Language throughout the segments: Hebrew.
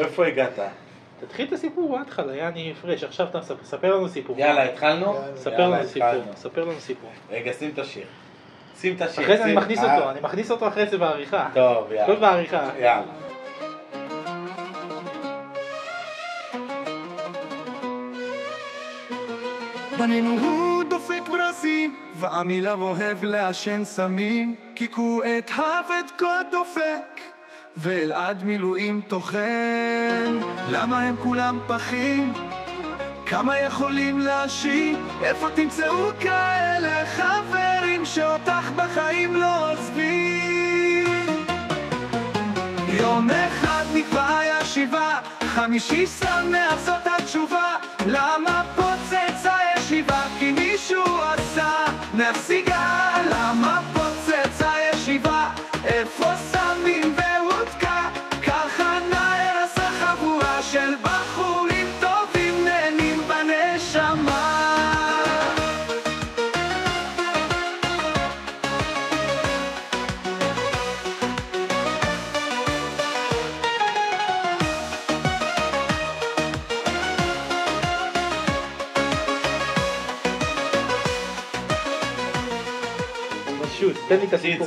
איפה הגעת? תתחיל את הסיפור, התחלה, יעני פרש, עכשיו אתה ספר לנו סיפור. יאללה, התחלנו? ספר לנו סיפור. רגע, שים את השיר. שים את השיר. אחרי זה אני מכניס אותו אחרי זה בעריכה. טוב, יאללה. כל בעריכה. יאללה. בנינו הוא דופק ברזים, ועמילה אוהב לעשן סמים, קיקו את האבדקות דופק, ואלעד מילואים טוחן. למה הם כולם פחים? כמה יכולים להשאיר? איפה תמצאו כאלה חברים שאותך בחיים לא עוזבים? יום אחד נקבע הישיבה, חמישי שמח זאת התשובה. למה פוצץ הישיבה? כי מישהו עשה נפסיגה. למה פוצץ הישיבה? איפה סמים והודקה? ככה נהרס החבורה של בחורים טובים נהנים בנשמה. תן לי את הסיפור.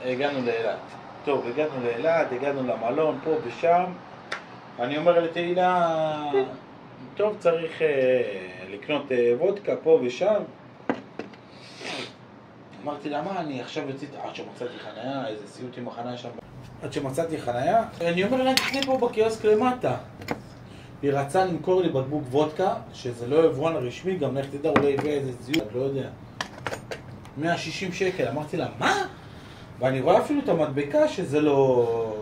הגענו לאילת. טוב, הגענו לאילת, הגענו למלון, פה ושם. אני אומר לתהילה, טוב, צריך לקנות וודקה פה ושם. אמרתי לה, מה, אני עכשיו יוצאתי, עד שמצאתי חניה, איזה סיוט עם החניה שם. עד שמצאתי חניה, אני אומר לה, תקני פה בקיוסק למטה. היא רצה למכור לי בקבוק וודקה, שזה לא יבואן רשמי, גם לך תדע, אולי יביא איזה זיוט, לא יודע. 160 שקל, אמרתי לה, מה? ואני רואה אפילו את המדבקה שזה לא...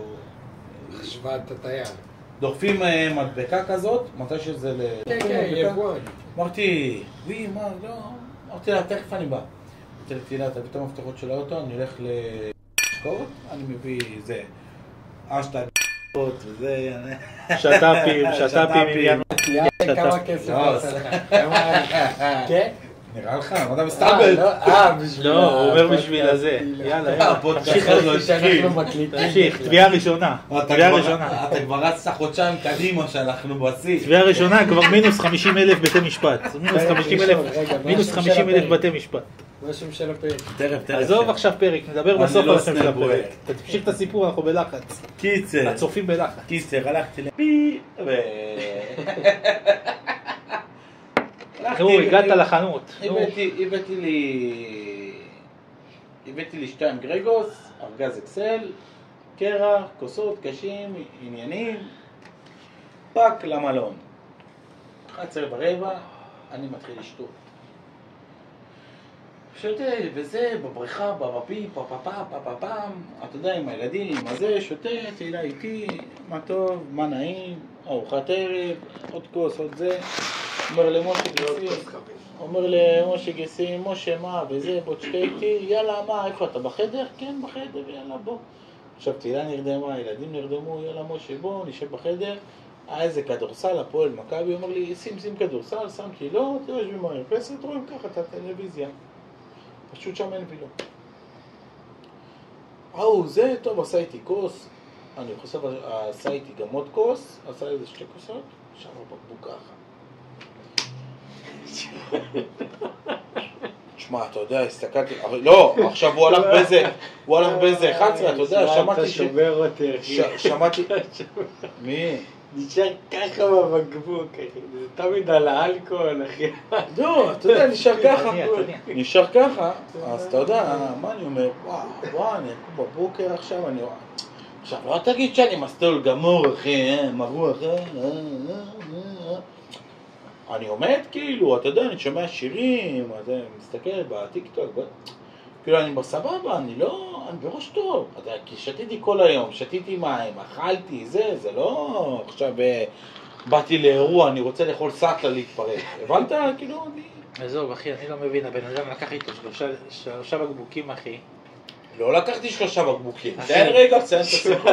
חשבה את התייר. דוחפים מדבקה כזאת, מתי שזה כן, יבואן. אמרתי, מה, לא... אמרתי לה, תכף אני בא. אמרתי לה, תביא את המפתחות של האוטו, אני הולך לשקעות, אני מביא זה... אשטג... וזה... שטאפים. כמה כסף עושה לך? כן? נראה לך, מה אתה מסתלבט? לא, הוא אומר בשביל הזה. יאללה, תמשיך, תביעה ראשונה. אתה כבר רצת חודשיים קדימה שאנחנו בשיא. תביעה ראשונה, כבר מינוס 50,000 בתי משפט. מינוס 50,000 בתי משפט. מה שם של הפרק? תרף. עזוב עכשיו פרק, נדבר בסוף על השם של הפרק. תמשיך את הסיפור, אנחנו בלחץ. קיצר. הצופים בלחץ. קיצר, הלכתי לפי נו, הגעת לחנות. הבאתי לי 2 גרגוס, ארגז אקסל, קרח, כוסות, קשים, עניינים, פק למלון. 11:15, אני מתחיל לשתות. שותה, וזה, בבריכה, בבפי, פפפם, אתה יודע, עם הילדים, עם הזה, שותה, תהילה איתי, מה טוב, מה נעים, ארוחת ערב, עוד כוס, עוד זה. אומר למשה גיסים, משה מה וזה, בוא תשתה איתי, יאללה מה, איפה אתה בחדר? כן בחדר, יאללה בוא. עכשיו תהילה נרדמה, הילדים נרדמו, יאללה משה בוא, נשב בחדר. איזה כדורסל, הפועל מכבי, אומר לי, שים כדורסל, שמתי לא, אתה יושבים במרפסת, רואים ככה את הטלוויזיה. פשוט שם אין וילו. זה טוב, עשה איתי כוס, אני חושב, עשה איתי גם עוד כוס, עשה איזה 2 כוסות, שם בקבוק ככה. תשמע, אתה יודע, הסתכלתי, לא, עכשיו הוא הלך באיזה 11, אתה יודע, שמעתי, מי? נשאר ככה בבקבוק, זה תמיד על האלכוהול, אחי. לא, אתה יודע, נשאר ככה, אז אתה יודע, מה אני אומר, וואו, אני אקום בבוקר עכשיו, עכשיו, לא תגיד שאני מסטול גמור, אחי, מרוח, אני עומד כאילו, אתה יודע, אני שומע שירים, אני מסתכל בטיקטוק, כאילו אני בסבבה, אני בראש טוב, אתה יודע, כי שתיתי כל היום, שתיתי מים, אכלתי, זה לא עכשיו באתי לאירוע, אני רוצה לאכול סאטלה להתפרק, הבנת? כאילו אני... עזוב אחי, אני לא מבין, הבן אדם לקח איתו 3 בקבוקים אחי, לא לקחתי 3 בקבוקים. תן רגע, תסיים את הסיפור.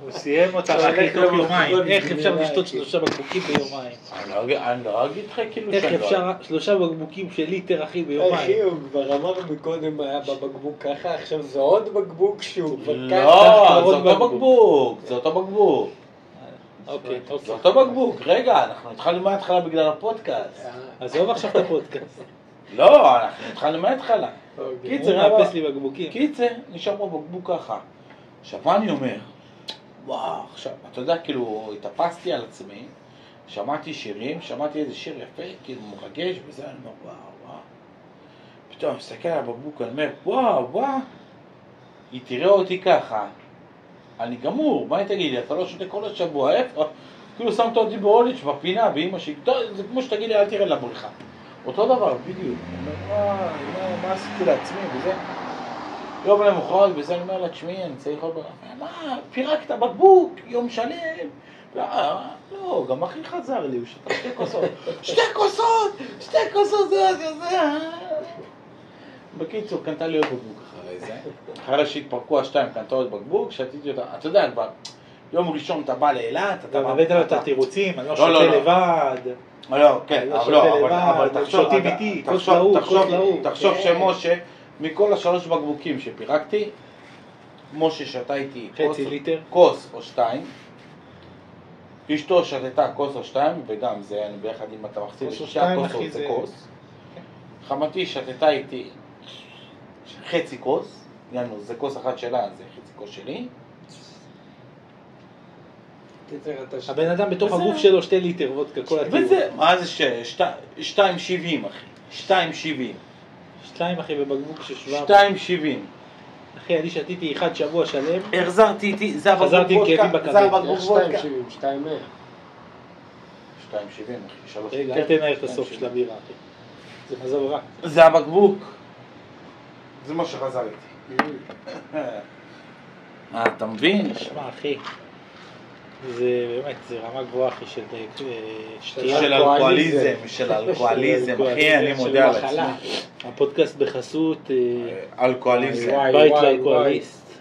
הוא סיים אותה רק לתוך יומיים. איך אפשר לשתות 3 בקבוקים ביומיים? אני לא אגיד לך כאילו איך אפשר 3 בקבוקים של ליטר אחי ביומיים? אחי, הוא כבר אמר מקודם היה בבקבוק ככה, עכשיו זה עוד בקבוק שהוא כבר ככה. לא, זה אותו בקבוק, זה אותו בקבוק. אוקיי. זה אותו בקבוק. רגע, אנחנו התחלנו מההתחלה בגלל הפודקאסט. עזוב עכשיו את הפודקאסט. לא, אנחנו התחלנו מההתחלה. הוא קיצר, מאפס לי בקבוקים. קיצר, נשאר פה בקבוק ככה. עכשיו, מה אני אומר? וואו, עכשיו, אתה יודע, כאילו, התאפסתי על עצמי, שמעתי שירים, שמעתי איזה שיר יפה, כאילו, מרגש, וזה, אני אומר, וואו. פתאום, מסתכל על הבקבוק, אני אומר, וואו. היא תראה אותי ככה. אני גמור, מה היא תגיד לי? אתה לא שותה כל השבוע, איפה? כאילו, שמת אותי באוליץ' בפינה, באמא שלי, זה כמו שתגיד לי, אל תראה לבריכה. אותו דבר, בדיוק. אני אומר, מה עשיתי לעצמי וזה? יום למחרת, וזה אני אומר לה, תשמעי, אני צריך עוד ברכה. מה, פירקת בקבוק, יום שלם. לא, גם הכי חזר לי, הוא שתה 2 כוסות. 2 כוסות, זה. בקיצור, קנתה לי עוד בקבוק אחרי זה. אחרי שהתפרקו ה2, קנתה עוד בקבוק, שתיתי אותה. אתה יודע, כבר, יום ראשון אתה בא לאילת, אתה בא... הבאת לו את התירוצים, אני לא שותה לבד. לא, כן, אבל תחשוב שמשה, מכל 3 בקבוקים שפירקתי, משה שתה איתי כוס או 2, אשתו שתתה כוס או 2, וגם זה ביחד עם אתה מחצית 6 כוסות זה כוס, חמתי שתתה איתי חצי כוס, זה כוס אחת שלה, זה חצי כוס שלי. הבן אדם בתוך הגוף שלו 2 ליטר וודקה כל הטיעון. וזה, מה זה 2.70 אחי, 2.70. אחי בבקבוק של 700. 2.70. אחי, אני שתיתי 1 שבוע שלם. החזרתי איתי, זה חזרתי עם כאבים בכבד. זה הבקבוק וודקה. 2.70, 2.100. 2.70 אחי, 3 רגע, אל תנער את הסוף של הבירה אחי. זה מזל רע. זה הבקבוק. זה מה שחזר איתי. אתה מבין? שמע אחי, זה באמת, זה רמה גבוהה אחי של שתייה. של אלכוהוליזם, אחי, אני מודה על עצמי. הפודקאסט בחסות אלכוהוליזם. בית לאלכוהוליסט.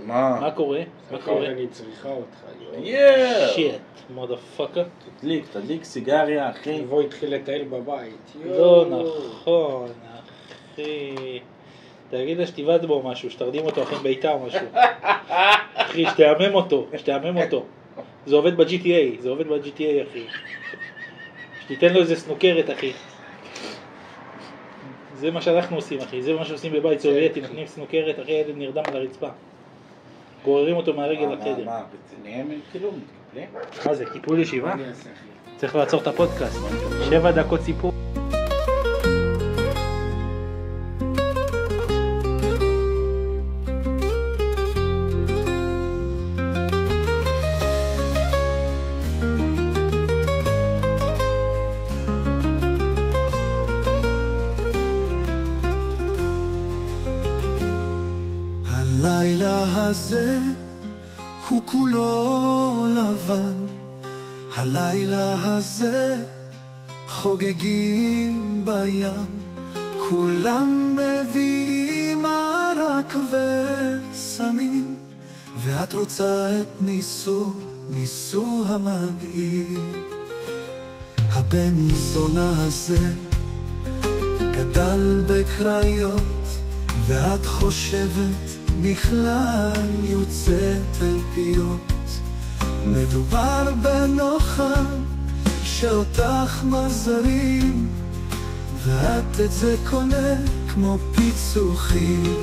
מה קורה? אני צריכה אותך. שיט, מודפאקה. תדליק סיגריה, אחי. בוא התחיל לטייל בבית. לא נכון, אחי. תגיד לה שתיבד בו משהו, שתרדים אותו אחי ביתה או משהו. אחי, שתאמם אותו. זה עובד ב-GTA, אחי. שתיתן לו איזה סנוקרת, אחי. זה מה שאנחנו עושים, אחי. זה מה שעושים בבית סובייטי, נותנים סנוקרת, אחי, ילד נרדם על הרצפה. גוררים אותו מהרגל לחדר. מה, נהיה כאילו מתקפלים? מה זה, קיפול ישיבה? צריך לעצור את הפודקאסט. 7 דקות סיפור. הלילה הזה הוא כולו לבן, הלילה הזה חוגגים בים, כולם מביאים ערק וסמים, ואת רוצה את ניסו המגעיל. הבן זונה הזה גדל בקריות, ואת חושבת בכלל יוצאת אל פיות. מדובר בנוחם שאותך מזרים, ואת את זה קונה כמו פיצוחים.